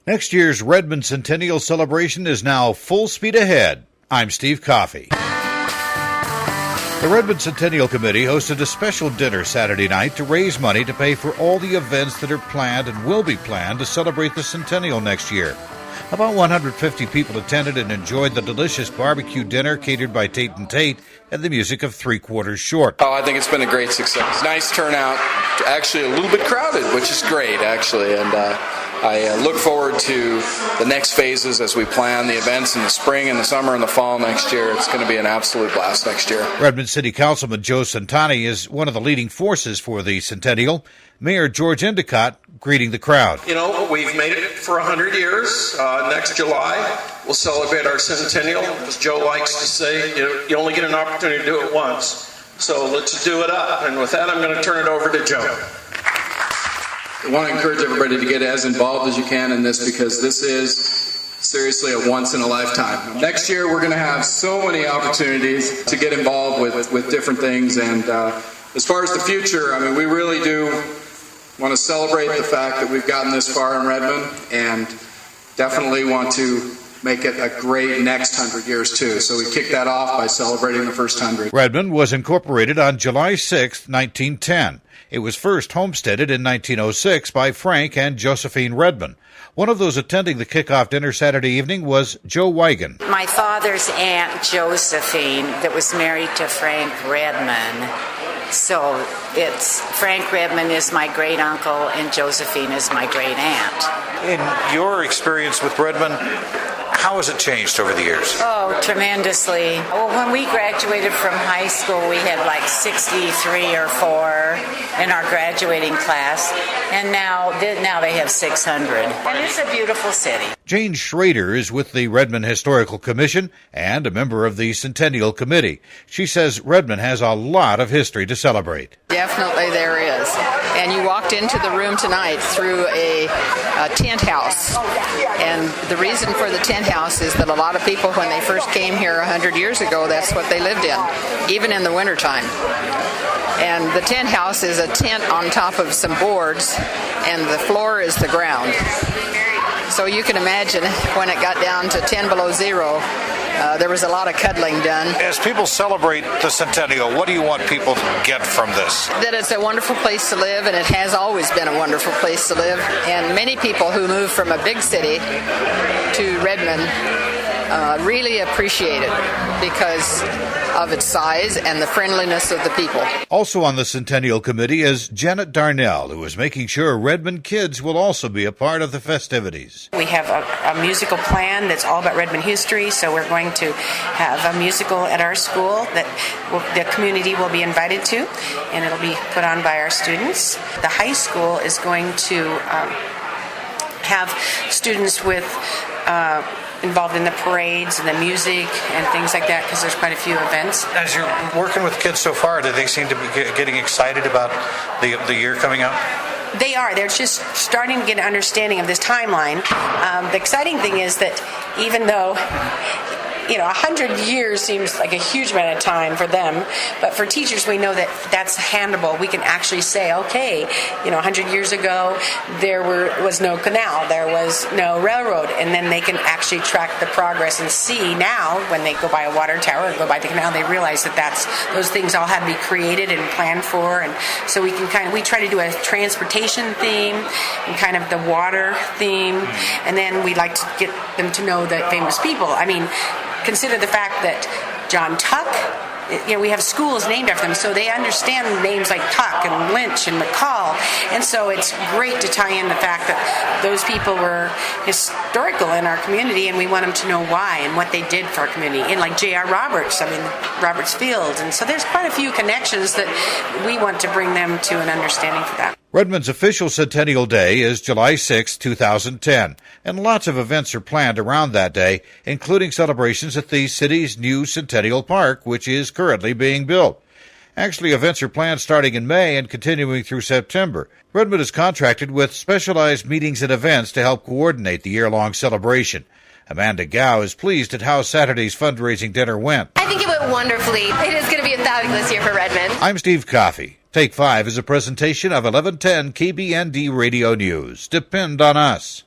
Next year's Redmond Centennial celebration is now full speed ahead. I'm Steve Coffey. The Redmond Centennial Committee hosted a special dinner Saturday night to raise money to pay for all the events that are planned and will be planned to celebrate the Centennial next year. About 150 people attended and enjoyed the delicious barbecue dinner catered by Tate & Tate and the music of 3/4 Short. I think it's been a great success. Nice turnout, actually a little bit crowded, which is great, actually, and I look forward to the next phases as we plan the events in the spring and the summer and the fall next year. It's going to be an absolute blast next year. Redmond City Councilman Joe Santani is one of the leading forces for the Centennial. Mayor George Endicott greeting the crowd. You know, we've made it for 100 years. Next July, we'll celebrate our centennial. As Joe likes to say, you only get an opportunity to do it once. So let's do it up. And with that, I'm going to turn it over to Joe. I want to encourage everybody to get as involved as you can in this, because this is seriously a once in a lifetime. Next year we're going to have so many opportunities to get involved with different things, and as far as the future, I mean, we really do want to celebrate the fact that we've gotten this far in Redmond, and definitely want to make it a great next 100 years too. So we kick that off by celebrating the first 100. Redmond was incorporated on July 6, 1910. It was first homesteaded in 1906 by Frank and Josephine Redmond. One of those attending the kickoff dinner Saturday evening was Joe Wigan. My father's Aunt Josephine that was married to Frank Redmond. So it's Frank Redmond is my great uncle and Josephine is my great aunt. In your experience with Redmond, how has it changed over the years? Oh, tremendously. Well, when we graduated from high school, we had like 63 or 4 in our graduating class, and now they have 600. And it's a beautiful city. Jane Schrader is with the Redmond Historical Commission and a member of the Centennial Committee. She says Redmond has a lot of history to celebrate. Definitely there is. And you walked into the room tonight through a tent house. And the reason for the tent house is that a lot of people, when they first came here 100 years ago, that's what they lived in, even in the wintertime. And the tent house is a tent on top of some boards, and the floor is the ground. So you can imagine when it got down to 10 below zero, there was a lot of cuddling done. As people celebrate the Centennial, what do you want people to get from this? That it's a wonderful place to live, and it has always been a wonderful place to live. And many people who move from a big city to Redmond really appreciate it because of its size and the friendliness of the people. Also on the Centennial Committee is Janet Darnell, who is making sure Redmond kids will also be a part of the festivities. We have a musical plan that's all about Redmond history, so we're going to have a musical at our school that the community will be invited to, and it'll be put on by our students. The high school is going to have students with involved in the parades and the music and things like that, because there's quite a few events. As you're working with kids so far, do they seem to be getting excited about the year coming up? They are. They're just starting to get an understanding of this timeline. The exciting thing is that even though 100 years seems like a huge amount of time for them, but for teachers, we know that that's handleable. We can actually say, okay, 100 years ago, there was no canal, there was no railroad, and then they can actually track the progress and see now, when they go by a water tower or go by the canal, they realize that those things all had to be created and planned for, and so we try to do a transportation theme and kind of the water theme, and then we like to get them to know the famous people. I mean, consider the fact that John Tuck, we have schools named after them, so they understand names like Tuck and Lynch and McCall, and so it's great to tie in the fact that those people were historical in our community, and we want them to know why and what they did for our community. And like J.R. Roberts, Roberts Field, and so there's quite a few connections that we want to bring them to an understanding for that. Redmond's official Centennial Day is July 6, 2010, and lots of events are planned around that day, including celebrations at the city's new Centennial Park, which is currently being built. Actually, events are planned starting in May and continuing through September. Redmond is contracted with specialized meetings and events to help coordinate the year-long celebration. Amanda Gow is pleased at how Saturday's fundraising dinner went. I think it went wonderfully. It is going to be a fabulous year for Redmond. I'm Steve Coffey. Take 5 is a presentation of 1110 KBND Radio News. Depend on us.